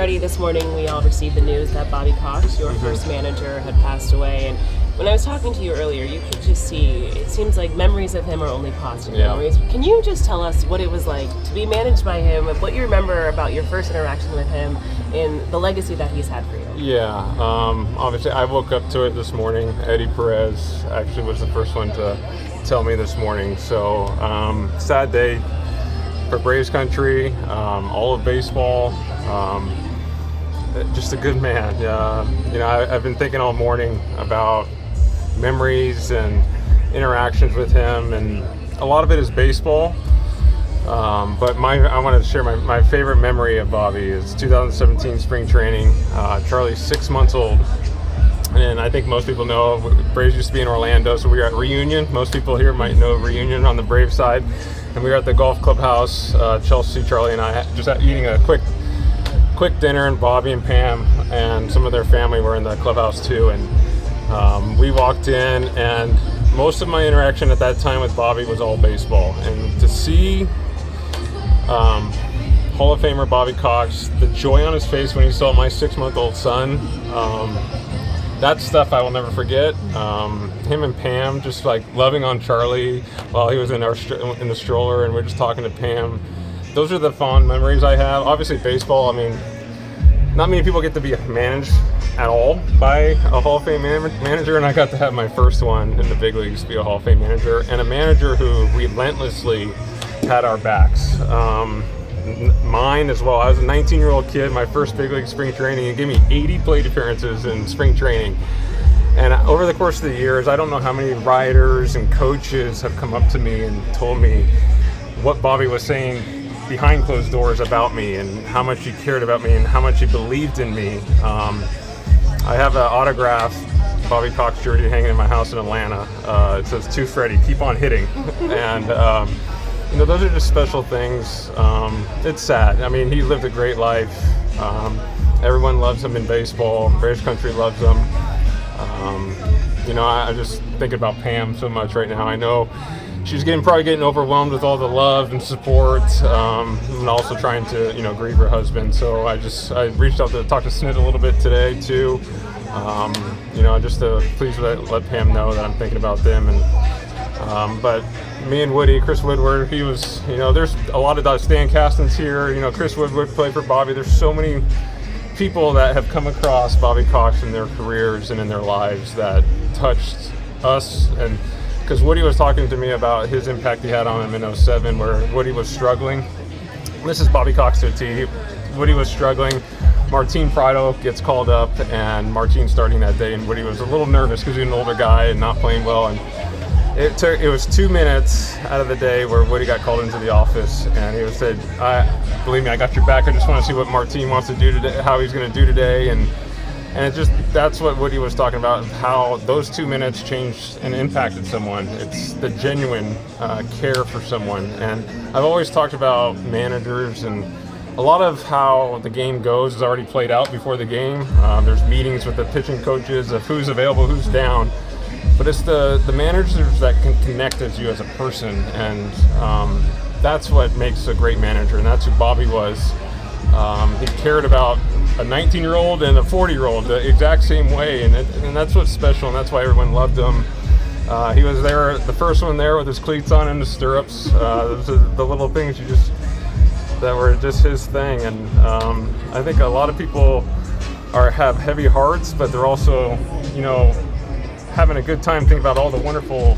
Freddie, this morning we all received the news that Bobby Cox, your first manager, had passed away. And when I was talking to you earlier, you could just see, it seems like memories of him are only positive memories. Can you just tell us what it was like to be managed by him and what you remember about your first interaction with him and the legacy that he's had for you? Yeah, obviously I woke up to it this morning. Eddie Perez actually was the first one to tell me this morning. So, sad day for Braves country, all of baseball. Just a good man. I've been thinking all morning about memories and interactions with him, and a lot of it is baseball. But I want to share my favorite memory of Bobby is 2017 spring training. Charlie's 6 months old, and I think most people know Braves used to be in Orlando, so we were at Reunion. Most people here might know Reunion on the Braves side, and we were at the golf clubhouse. Chelsea, Charlie, and I just eating a quick dinner, and Bobby and Pam and some of their family were in the clubhouse too. And we walked in, and most of my interaction at that time with Bobby was all baseball. And to see Hall of Famer Bobby Cox, the joy on his face when he saw my 6-month-old son, that stuff I will never forget. Him and Pam just like loving on Charlie while he was in the stroller, and we're just talking to Pam. Those are the fond memories I have. Obviously baseball, I mean, not many people get to be managed at all by a Hall of Fame manager, and I got to have my first one in the big leagues to be a Hall of Fame manager, and a manager who relentlessly had our backs. Mine as well. I was a 19-year-old kid, my first big league spring training. He gave me 80 plate appearances in spring training. And over the course of the years, I don't know how many writers and coaches have come up to me and told me what Bobby was saying behind closed doors about me, and how much he cared about me, and how much he believed in me. I have an autographed Bobby Cox jersey hanging in my house in Atlanta. It says, "To Freddie, keep on hitting." And those are just special things. It's sad. I mean, he lived a great life. Everyone loves him in baseball. Braves country loves him. I just think about Pam so much right now. I know she's probably getting overwhelmed with all the love and support, and also trying to, grieve her husband. So I reached out to talk to Snit a little bit today too, just to please let Pam know that I'm thinking about them. And but me and Chris Woodward, he was, there's a lot of Stan Castens here. Chris Woodward played for Bobby. There's so many people that have come across Bobby Cox in their careers and in their lives that touched us. And because Woody was talking to me about his impact he had on him in 2007, where Woody was struggling. This is Bobby Cox to a T. Woody was struggling. Martin Prado gets called up, and Martin's starting that day, and Woody was a little nervous because he's an older guy and not playing well. And it was 2 minutes out of the day where Woody got called into the office, and he said, "Believe me, I got your back. I just want to see what Martin wants to do today, how he's going to do today." And that's what Woody was talking about, how those 2 minutes changed and impacted someone. It's the genuine care for someone. And I've always talked about managers, and a lot of how the game goes is already played out before the game. There's meetings with the pitching coaches of who's available, who's down. But it's the managers that can connect as you as a person. And that's what makes a great manager. And that's who Bobby was. He cared about a 19-year-old and a 40-year-old the exact same way, and that's what's special, and that's why everyone loved him. He was there, the first one there with his cleats on and his stirrups. Those are the little things that were just his thing. And I think a lot of people have heavy hearts, but they're also, having a good time thinking about all the wonderful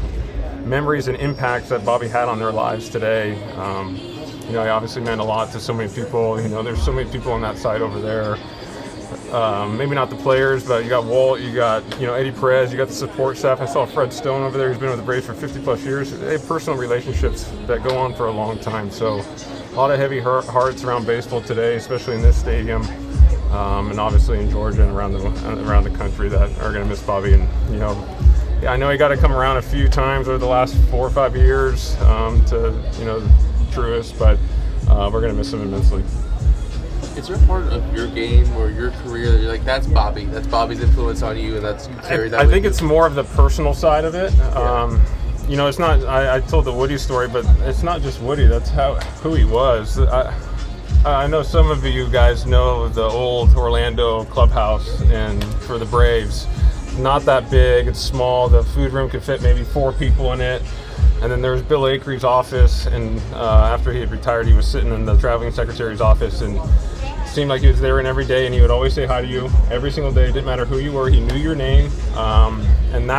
memories and impacts that Bobby had on their lives today. He obviously meant a lot to so many people. There's so many people on that side over there. Maybe not the players, but you got Walt, you got, Eddie Perez, you got the support staff. I saw Fred Stone over there, who's been with the Braves for 50 plus years. They have personal relationships that go on for a long time. So a lot of heavy hearts around baseball today, especially in this stadium, and obviously in Georgia and around the country that are going to miss Bobby. And, I know he got to come around a few times over the last 4 or 5 years to, truest, but we're going to miss him immensely. Is there a part of your game or your career that you're like, that's Bobby, that's Bobby's influence on you, and that's you carry that? I think it's more of the personal side of it. It's not. I told the Woody story, but it's not just Woody. That's who he was. I I know some of you guys know the old Orlando clubhouse and for the Braves. Not that big, it's small. The food room could fit maybe 4 people in it. And then there was Bill Acrie's office, and after he had retired, he was sitting in the traveling secretary's office, and it seemed like he was there in every day, and he would always say hi to you every single day. It didn't matter who you were, he knew your name. And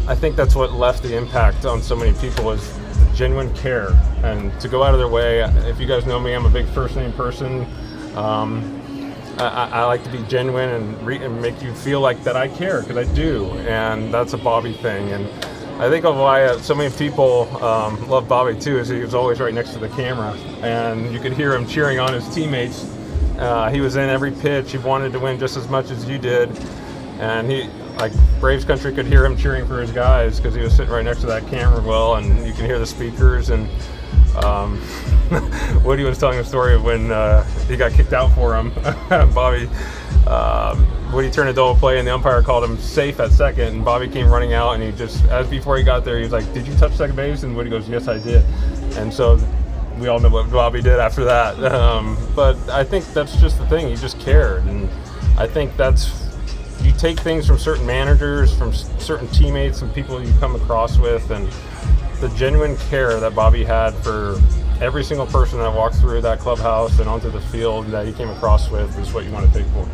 I think that's what left the impact on so many people, is the genuine care, and to go out of their way. If you guys know me, I'm a big first name person. I like to be genuine and make you feel like that I care, because I do, and that's a Bobby thing. And I think of why so many people love Bobby too, is he was always right next to the camera, and you could hear him cheering on his teammates. He was in every pitch. He wanted to win just as much as you did, and he, like, Braves country could hear him cheering for his guys because he was sitting right next to that camera well, and you can hear the speakers. And Woody was telling a story of when he got kicked out for him. Bobby, Woody turned a double play, and the umpire called him safe at second, and Bobby came running out, and he just, as before he got there, he was like, "Did you touch second base?" And Woody goes, "Yes, I did." And so we all know what Bobby did after that. But I think that's just the thing. He just cared, and I think you take things from certain managers, from certain teammates and people you come across with, and the genuine care that Bobby had for every single person that walked through that clubhouse and onto the field that he came across with is what you want to take for.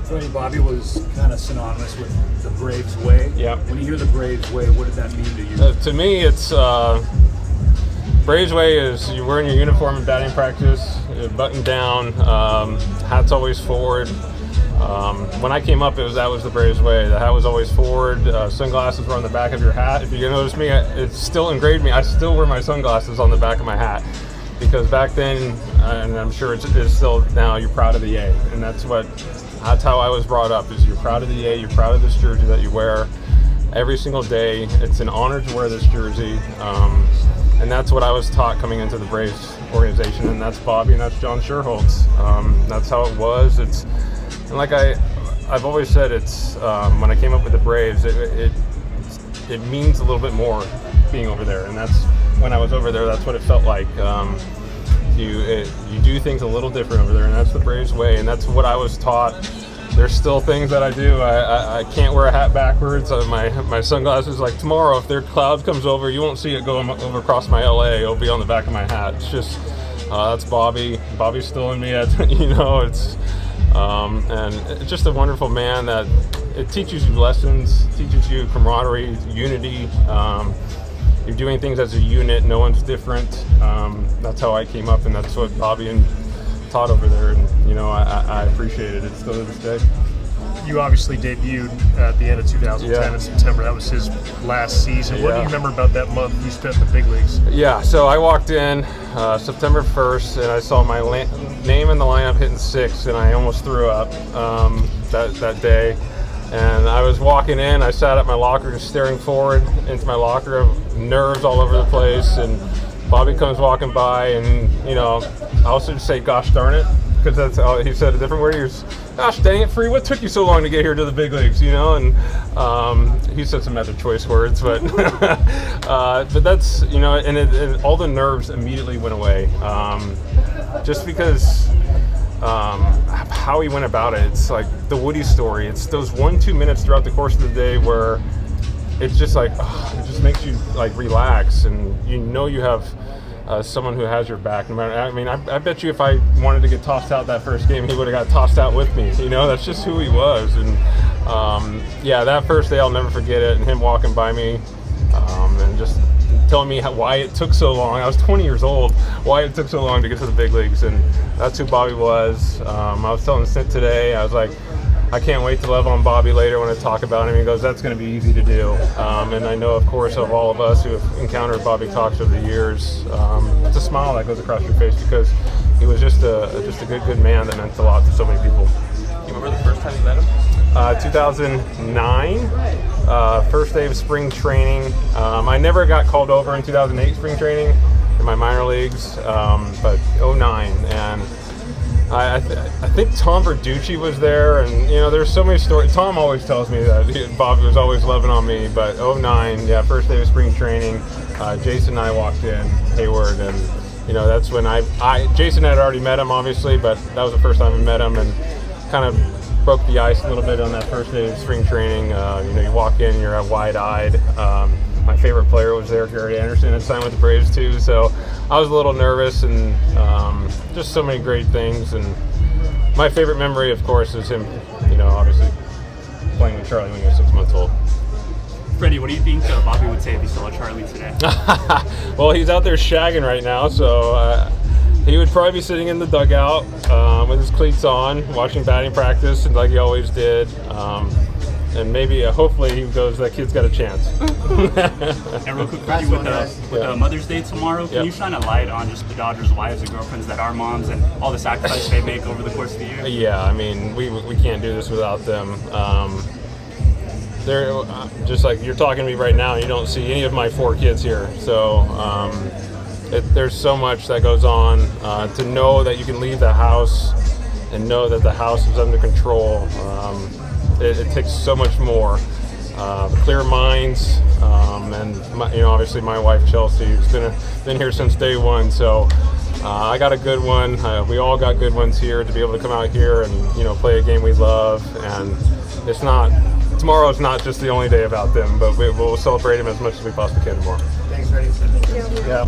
Freddie, Bobby was kind of synonymous with the Braves way. Yeah. When you hear the Braves way, what did that mean to you? To me, it's Braves way is you're wearing your uniform in batting practice, buttoned down, hat's always forward. When I came up, that was the Braves way. The hat was always forward. Sunglasses were on the back of your hat. If you notice me, it's still engraved me. I still wear my sunglasses on the back of my hat, because back then, and I'm sure it is still now, you're proud of the A, and that's how I was brought up. Is you're proud of the A. You're proud of this jersey that you wear every single day. It's an honor to wear this jersey, and that's what I was taught coming into the Braves organization, and that's Bobby, and that's John Sherholtz. That's how it was. And like I've always said, it's when I came up with the Braves, it means a little bit more being over there, and that's when I was over there. That's what it felt like. You do things a little different over there, and that's the Braves way, and that's what I was taught. There's still things that I do. I can't wear a hat backwards. My sunglasses, like tomorrow, if their cloud comes over, you won't see it going over across my LA. It'll be on the back of my hat. It's just that's Bobby. Bobby's still in me. It's. And it's just a wonderful man that it teaches you lessons, teaches you camaraderie, unity. You're doing things as a unit. No one's different. That's how I came up, and that's what Bobby taught over there. And I appreciate it. It's still to this day. You obviously debuted at the end of 2010 in September. That was his last season. What do you remember about that month you spent in the big leagues? Yeah, so I walked in September 1st, and I saw my name in the lineup hitting 6, and I almost threw up that day. And I was walking in, I sat at my locker just staring forward into my locker, nerves all over the place, and Bobby comes walking by, and I also just say, "Gosh darn it," because that's how he said a different word. He was, "Gosh dang it, Free, what took you so long to get here to the big leagues?" And he said some other choice words, but but that's and all the nerves immediately went away, just because how he went about it. It's like the Woody story. It's those 1-2 minutes throughout the course of the day where it's just like it just makes you like relax, and you have someone who has your back. No matter, I bet you if I wanted to get tossed out that first game, he would have got tossed out with me. That's just who he was. And that first day I'll never forget it. And him walking by me and just telling me why it took so long. I was 20 years old. Why it took so long to get to the big leagues, and that's who Bobby was. I was telling Sid today. I was like, I can't wait to love on Bobby later when I talk about him. He goes, "That's going to be easy to do." And I know, of course, of all of us who have encountered Bobby Cox over the years, it's a smile that goes across your face because he was just a good man that meant a lot to so many people. You remember the first time you met him? 2009, first day of spring training. I never got called over in 2008 spring training in my minor leagues, but 2009, and I think Tom Verducci was there, and there's so many stories. Tom always tells me that Bobby was always loving on me, but 2009, first day of spring training, Jason and I walked in, Hayward, and that's when Jason had already met him, obviously, but that was the first time I met him, and kind of broke the ice a little bit on that first day of spring training. You walk in, you're wide-eyed. My favorite player was there, Gary Anderson, had signed with the Braves too, so I was a little nervous, and just so many great things. And my favorite memory, of course, is him, obviously playing with Charlie when he was 6 months old. Freddie, what do you think Bobby would say if he saw Charlie today? Well, he's out there shagging right now, so he would probably be sitting in the dugout with his cleats on, watching batting practice, like he always did. And maybe, hopefully, he goes, that kid's got a chance. And real quick, Freddie, with Mother's Day tomorrow, can you shine a light on just the Dodgers' wives and girlfriends that are moms and all the sacrifice they make over the course of the year? Yeah, I mean, we can't do this without them. They're just like you're talking to me right now, you don't see any of my 4 kids here. So there's so much that goes on. To know that you can leave the house and know that the house is under control, it takes so much more. Clear minds, and obviously my wife Chelsea, who's been here since day one. So I got a good one. We all got good ones here to be able to come out here and play a game we love. And tomorrow is not just the only day about them, but we'll celebrate them as much as we possibly can tomorrow. Thanks, Freddie. Yeah.